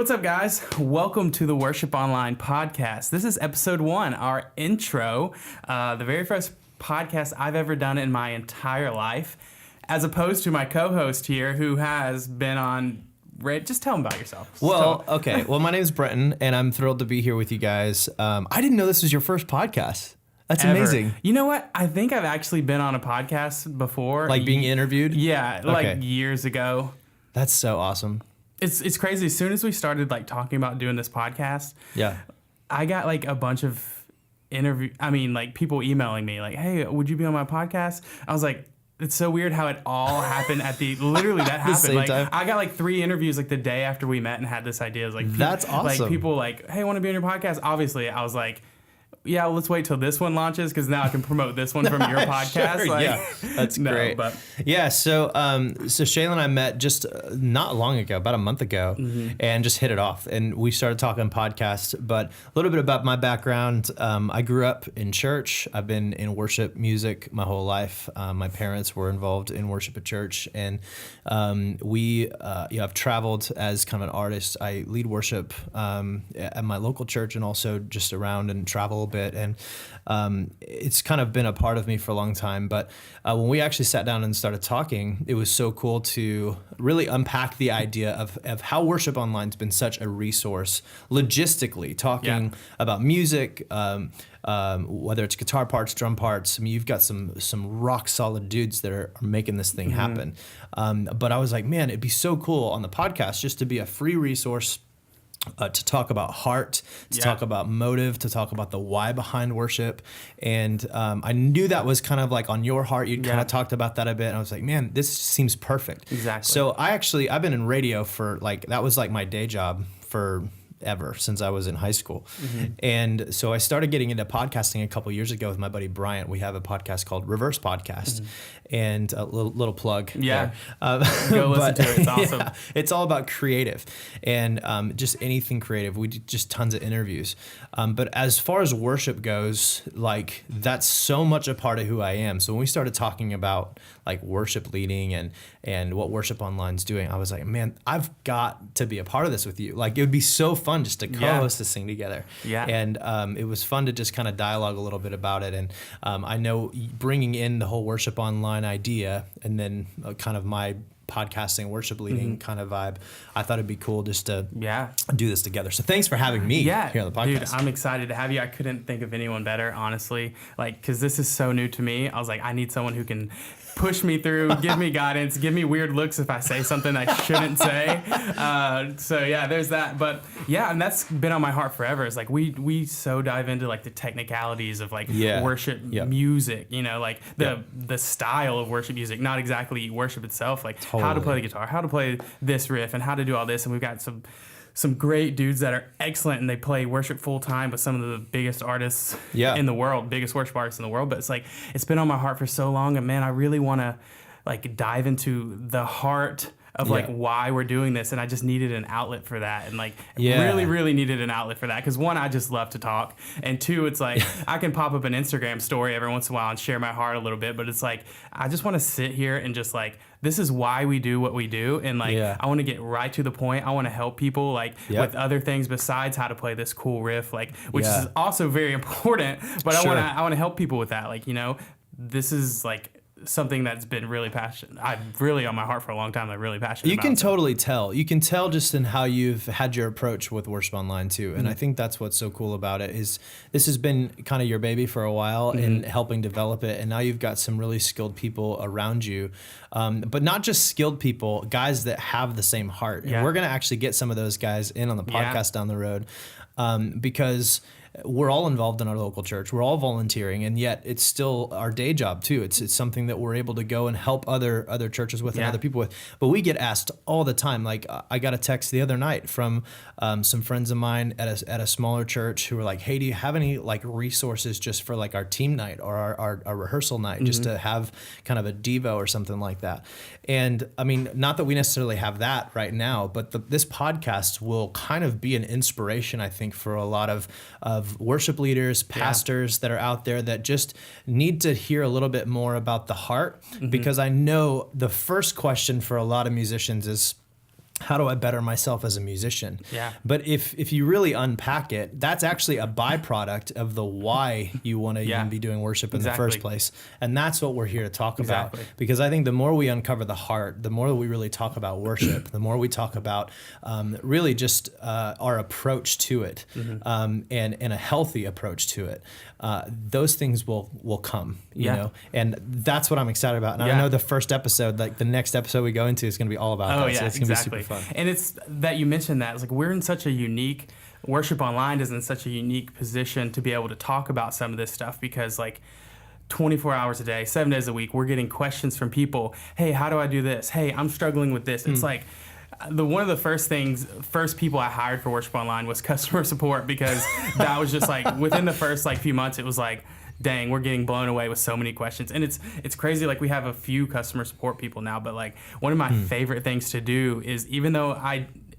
what's up, guys? Welcome to the Worship Online podcast. This is episode 1, our intro, the very first podcast I've ever done in my entire life, as opposed to my co-host here who has been on... Just tell them about yourself. Okay. Well, my name is Brenton, and I'm thrilled to be here with you guys. I didn't know this was your first podcast. That's ever. Amazing. You know what? I think I've actually been on a podcast before. Like being interviewed? Yeah, like years ago. That's so awesome. It's crazy. As soon as we started like talking about doing this podcast, I got like a bunch of people emailing me like, "Hey, would you be on my podcast?" I was like, it's so weird how it all happened at literally that happened. Same like time. I got like 3 interviews like the day after we met and had this idea. It was like that's awesome. Like people like, "Hey, I want to be on your podcast." Obviously, I was like, yeah, let's wait till this one launches because now I can promote this one from your podcast. Sure, yeah, that's great. But yeah, so Shalon and I met just not long ago, about a month ago, and just hit it off. And we started talking podcasts. But a little bit about my background. I grew up in church. I've been in worship music my whole life. My parents were involved in worship at church, and I've traveled as kind of an artist. I lead worship at my local church and also just around and travel a bit. And it's kind of been a part of me for a long time. But when we actually sat down and started talking, it was so cool to really unpack the idea of how Worship Online's been such a resource logistically, talking about music, whether it's guitar parts, drum parts. I mean, you've got some rock solid dudes that are making this thing happen. But I was like, man, it'd be so cool on the podcast just to be a free resource to talk about heart, to talk about motive, to talk about the why behind worship. And I knew that was kind of like on your heart. You kind of talked about that a bit. And I was like, man, this seems perfect. Exactly. So I've been in radio for that was like my day job for ever since I was in high school. And so I started getting into podcasting a couple years ago with my buddy Bryant. We have a podcast called Reverse Podcast, and a little plug. Yeah. Go listen to it. It's awesome. Yeah, it's all about creative and just anything creative. We do just tons of interviews. But as far as worship goes, like that's so much a part of who I am. So when we started talking about like worship leading and what Worship Online's doing, I was like, man, I've got to be a part of this with you. Like it would be so fun just to co-host this thing together. Yeah. And it was fun to just kind of dialogue a little bit about it. And I know bringing in the whole Worship Online idea and then kind of my podcasting, worship leading kind of vibe, I thought it'd be cool just to do this together. So thanks for having me here on the podcast. Dude, I'm excited to have you. I couldn't think of anyone better, honestly. Like, because this is so new to me. I was like, I need someone who can push me through, give me guidance, give me weird looks if I say something I shouldn't say. So yeah, there's that. But yeah, and that's been on my heart forever. It's like we so dive into like the technicalities of like worship music, you know, like the style of worship music, not exactly worship itself, like how to play the guitar, how to play this riff, and how to do all this. And we've got some great dudes that are excellent, and they play worship full time with some of the biggest artists in the world, biggest worship artists in the world. But it's like, it's been on my heart for so long, and man, I really want to like dive into the heart of like why we're doing this, and I just needed an outlet for that, and like really needed an outlet for that, because 1, I just love to talk, and 2, it's like I can pop up an Instagram story every once in a while and share my heart a little bit, but it's like I just want to sit here and just like, this is why we do what we do, and like I want to get right to the point. I want to help people like with other things besides how to play this cool riff, like which is also very important, but I want to help people with that, like, you know, this is like something that's been really passionate. I'm really on my heart for a long time. I'm really passionate about. You can totally tell. You can tell just in how you've had your approach with Worship Online too. And I think that's what's so cool about it is this has been kind of your baby for a while and helping develop it. And now you've got some really skilled people around you. But not just skilled people, guys that have the same heart. And we're going to actually get some of those guys in on the podcast down the road because we're all involved in our local church. We're all volunteering, and yet it's still our day job too. It's something that we're able to go and help other churches with and other people with. But we get asked all the time. Like I got a text the other night from some friends of mine at a smaller church who were like, "Hey, do you have any like resources just for like our team night or our rehearsal night, just to have kind of a Devo or something like that?" And I mean, not that we necessarily have that right now, but this podcast will kind of be an inspiration, I think, for a lot of worship leaders, pastors that are out there that just need to hear a little bit more about the heart, because I know the first question for a lot of musicians is, how do I better myself as a musician? Yeah. But if you really unpack it, that's actually a byproduct of the why you want to even be doing worship in the first place. And that's what we're here to talk about. Because I think the more we uncover the heart, the more we really talk about worship, the more we talk about really just our approach to it, and a healthy approach to it, those things will come, you know? And that's what I'm excited about. And I know the first episode, like the next episode we go into is going to be all about that. So it's going to be super fun. And it's that you mentioned that. It's like we're in such a unique, Worship Online is in such a unique position to be able to talk about some of this stuff because like 24 hours a day, 7 days a week, we're getting questions from people. Hey, how do I do this? Hey, I'm struggling with this. It's like one of the first people I hired for Worship Online was customer support because that was just like within the first like few months, it was like, dang, we're getting blown away with so many questions. And it's crazy. Like we have a few customer support people now, but like one of my favorite things to do is even though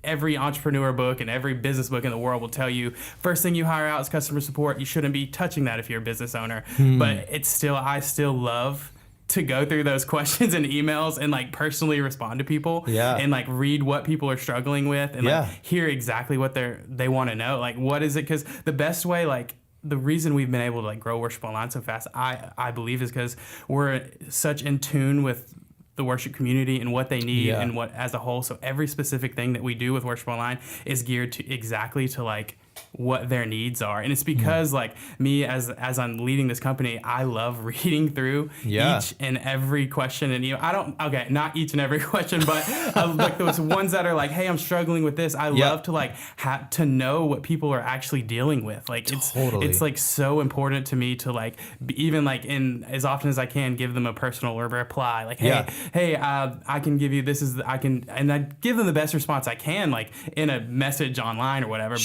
every entrepreneur book and every business book in the world will tell you first thing you hire out is customer support. You shouldn't be touching that if you're a business owner. But I still love to go through those questions and emails and like personally respond to people and like read what people are struggling with and like hear exactly what they want to know. Like what is it? Because the best way, like the reason we've been able to like grow Worship Online so fast, I believe, is because we're such in tune with the worship community and what they need and what as a whole. So every specific thing that we do with Worship Online is geared to exactly to like what their needs are. And it's because like me as I'm leading this company, I love reading through each and every question. And not each and every question, but like those ones that are like, hey, I'm struggling with this. I love to like have to know what people are actually dealing with. Like it's like so important to me to like even like in as often as I can give them a personal reply. Like, hey, I can give you and I give them the best response I can, like in a message online or whatever.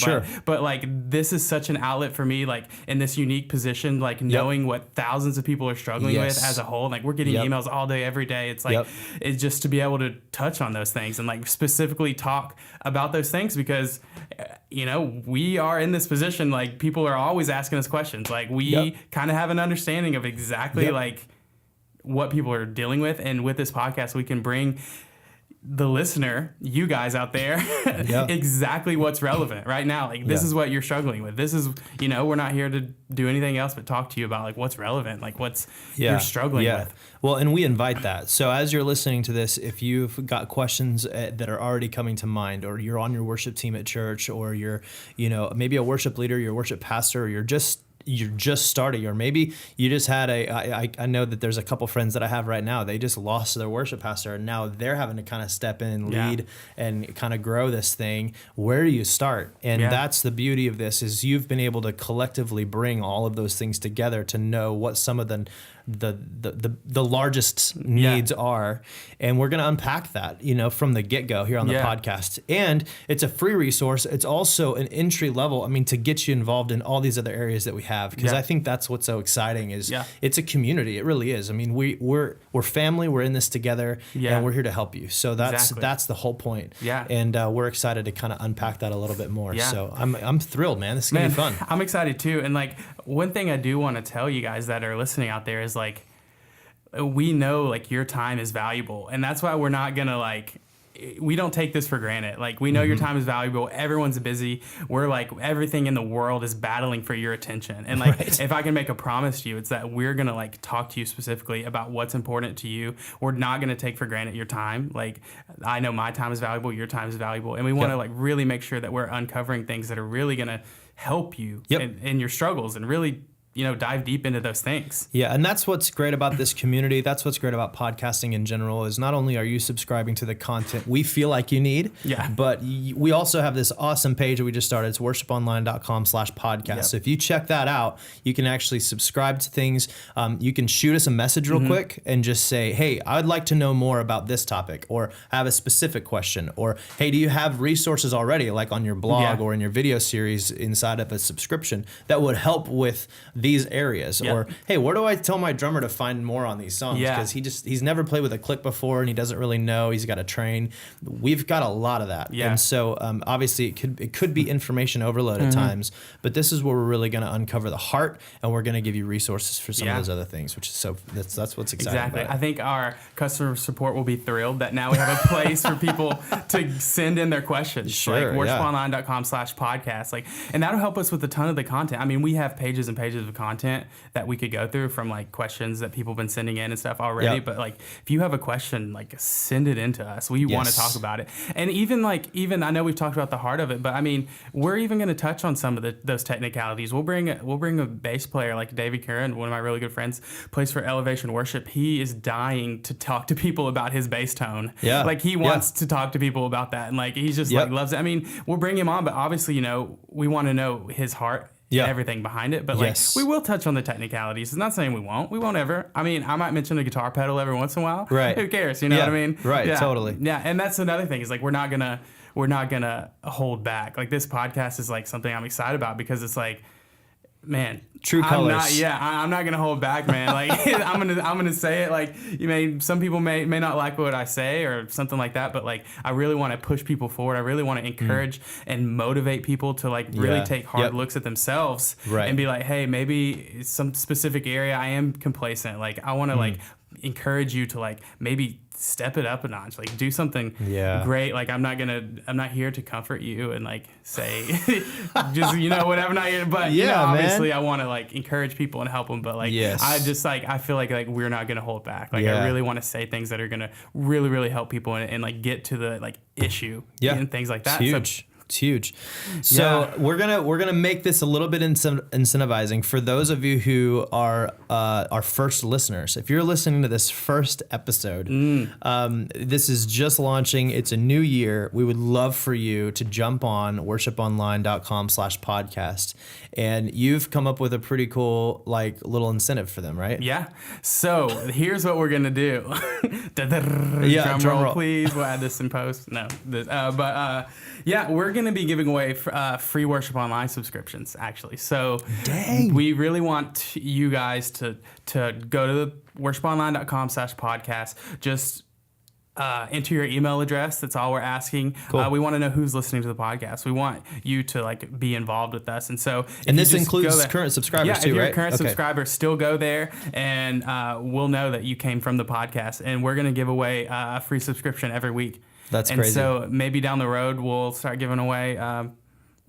But like this is such an outlet for me, like in this unique position, like knowing what thousands of people are struggling with as a whole. Like we're getting emails all day, every day. It's like it's just to be able to touch on those things and like specifically talk about those things because you know we are in this position. Like people are always asking us questions. Like we kind of have an understanding of exactly like what people are dealing with, and with this podcast, we can bring the listener, you guys out there, exactly what's relevant right now. Like this is what you're struggling with. This is, you know, we're not here to do anything else but talk to you about like what's relevant, like what's you're struggling with. Well, and we invite that. So as you're listening to this, if you've got questions that are already coming to mind, or you're on your worship team at church, or you're, you know, maybe a worship leader, you're a worship pastor, or you're just starting, or maybe you just had I know that there's a couple friends that I have right now, they just lost their worship pastor and now they're having to kind of step in and lead and kind of grow this thing. Where do you start? And that's the beauty of this, is you've been able to collectively bring all of those things together to know what some of the largest needs are, and we're going to unpack that, you know, from the get-go here on the podcast. And it's a free resource. It's also an entry level, I mean, to get you involved in all these other areas that we have, because I think that's what's so exciting is it's a community. It really is. I mean, we're family, we're in this together, and we're here to help you. So that's the whole point. And we're excited to kind of unpack that a little bit more. So I'm thrilled, man. This is going to be fun. I'm excited too. And like one thing I do want to tell you guys that are listening out there is like, we know like your time is valuable, and that's why we're not gonna like, we don't take this for granted. Like we know your time is valuable. Everyone's busy. We're like, everything in the world is battling for your attention. And like, if I can make a promise to you, it's that we're gonna like talk to you specifically about what's important to you. We're not gonna take for granted your time. Like I know my time is valuable, your time is valuable, and we want to like really make sure that we're uncovering things that are really gonna help you in your struggles and really, you know, dive deep into those things. Yeah, and that's what's great about this community. That's what's great about podcasting in general, is not only are you subscribing to the content we feel like you need, but we also have this awesome page that we just started. It's worshiponline.com/podcast. So if you check that out, you can actually subscribe to things. You can shoot us a message real quick and just say, hey, I'd like to know more about this topic, or I have a specific question, or hey, do you have resources already, like on your blog or in your video series inside of a subscription that would help with these areas, Yep. or hey, where do I tell my drummer to find more on these songs? Yeah. Because he's never played with a click before and he doesn't really know. He's got to train. We've got a lot of that, Yeah. and so obviously it could be information overload at times, but this is where we're really going to uncover the heart, and we're going to give you resources for some of those other things, which is that's what's exciting. Exactly. About it. I think our customer support will be thrilled that now we have a place for people to send in their questions. Sure, like worshiponline.com/podcast. Like, and that'll help us with a ton of the content. I mean, we have pages and pages of content that we could go through from like questions that people have been sending in and stuff already. Yep. But like, if you have a question, like send it in to us. We want to talk about it. And even I know we've talked about the heart of it, but I mean, we're even going to touch on some of those technicalities. We'll bring a bass player like David Curran, one of my really good friends, plays for Elevation Worship. He is dying to talk to people about his bass tone. Yeah. Like he wants to talk to people about that. And like, he's just like loves it. I mean, we'll bring him on, but obviously, we want to know his heart. Yeah. Everything behind it, but like we will touch on the technicalities. It's not saying we won't ever. I mean, I might mention a guitar pedal every once in a while. Right. Who cares? You know what I mean? Right. Yeah. Totally. Yeah. And that's another thing is like, we're not gonna hold back. Like this podcast is like something I'm excited about because it's like, man, true colors. I'm not gonna hold back, man. Like I'm gonna say it. Like some people may not like what I say or something like that, but like I really want to push people forward. I really want to encourage and motivate people to like really take hard looks at themselves and be like, hey, maybe some specific area I am complacent. Like I want to like encourage you to like maybe step it up a notch, like do something great. Like I'm not here to comfort you and like say just whatever. I'm not here, but obviously man. I want to like encourage people and help them, but like I feel like we're not gonna hold back. Like I really want to say things that are gonna really really help people and like get to the like issue and things like that. It's huge. It's huge. So we're gonna make this a little bit incentivizing for those of you who are our first listeners. If you're listening to this first episode, this is just launching. It's a new year. We would love for you to jump on worshiponline.com/podcast, and you've come up with a pretty cool like little incentive for them, right? Yeah. So here's what we're gonna do. Drum roll, please. We'll add this in post. No, we're going to be giving away free Worship Online subscriptions, actually. So we really want you guys to go to worshiponline.com/podcast. Just enter your email address. That's all we're asking. Cool. We want to know who's listening to the podcast. We want you to like be involved with us. And so, and this includes current subscribers too, right? If you're a current subscriber, still go there, and we'll know that you came from the podcast. And we're going to give away a free subscription every week. That's crazy. And so maybe down the road we'll start giving away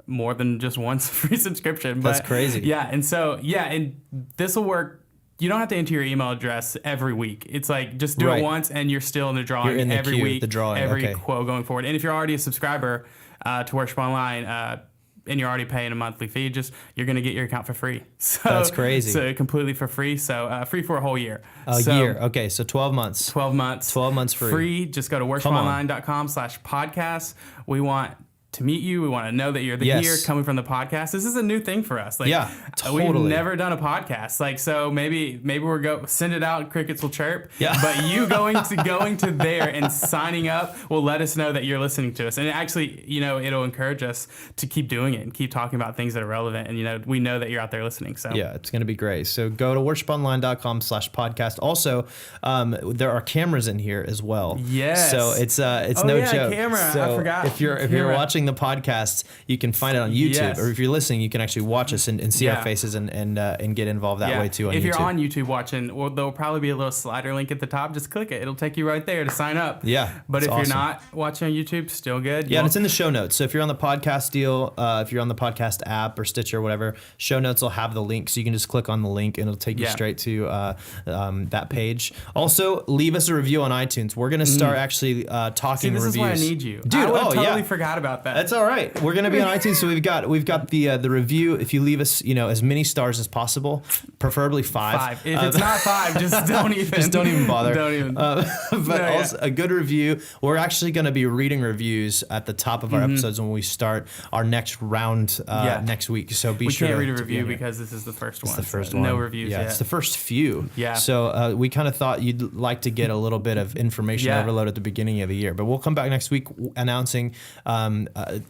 more than just one free subscription. But, that's crazy. Yeah, and so and this will work. You don't have to enter your email address every week. It's like just do it once, and you're still in the drawing. You're in the every queue, week, the drawing. every quote going forward. And if you're already a subscriber to Worship Online, and you're already paying a monthly fee, you're going to get your account for free. So that's crazy. So completely for free. So free for a whole year. Year. Okay. So 12 months. 12 months. 12 months free. Free. Just go to worshiponline.com/podcast. We want to meet you. We want to know that you're here coming from the podcast. This is a new thing for us. Like, totally. We've never done a podcast. Like, so maybe we're send it out. Crickets will chirp. Yeah. But you going to there and signing up will let us know that you're listening to us. And actually, it'll encourage us to keep doing it and keep talking about things that are relevant. And, we know that you're out there listening. So yeah, it's going to be great. So go to worshiponline.com/podcast. Also, there are cameras in here as well. Yes. So it's no joke. Camera. So I forgot. If you're watching the podcast, you can find it on YouTube, or if you're listening, you can actually watch us and see our faces and get involved that way too on YouTube. If you're on YouTube watching, there'll probably be a little slider link at the top. Just click it. It'll take you right there to sign up. Yeah. But if you're not watching on YouTube, still good. Yeah, and it's in the show notes. So if you're on the podcast deal, if you're on the podcast app or Stitcher or whatever, show notes will have the link. So you can just click on the link and it'll take you straight to that page. Also, leave us a review on iTunes. We're going to start actually talking reviews. This is why I need you. Dude, I totally forgot about that. That's all right. We're going to be on iTunes, so we've got the review. If you leave us, as many stars as possible, preferably 5. If it's not 5, just don't even bother. Don't even. Also a good review. We're actually going to be reading reviews at the top of our episodes when we start our next round next week. So be sure. We can't read a review because this is the first one. It's the first one. No reviews yet. It's the first few. Yeah. So we kind of thought you'd like to get a little bit of information overload at the beginning of the year, but we'll come back next week announcing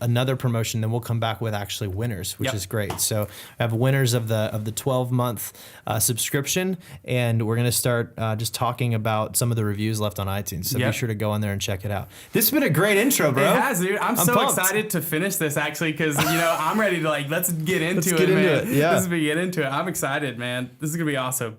another promotion, then we'll come back with actually winners, which Yep. is great. So I have winners of the 12-month subscription, and we're going to start just talking about some of the reviews left on iTunes. So Yep. be sure to go on there and check it out. This has been a great intro, bro. It has, dude. I'm so pumped. excited to finish this actually because I'm ready to let's get into Let's it, get into man. it, yeah. Let's get into it. I'm excited, man. This is gonna be awesome.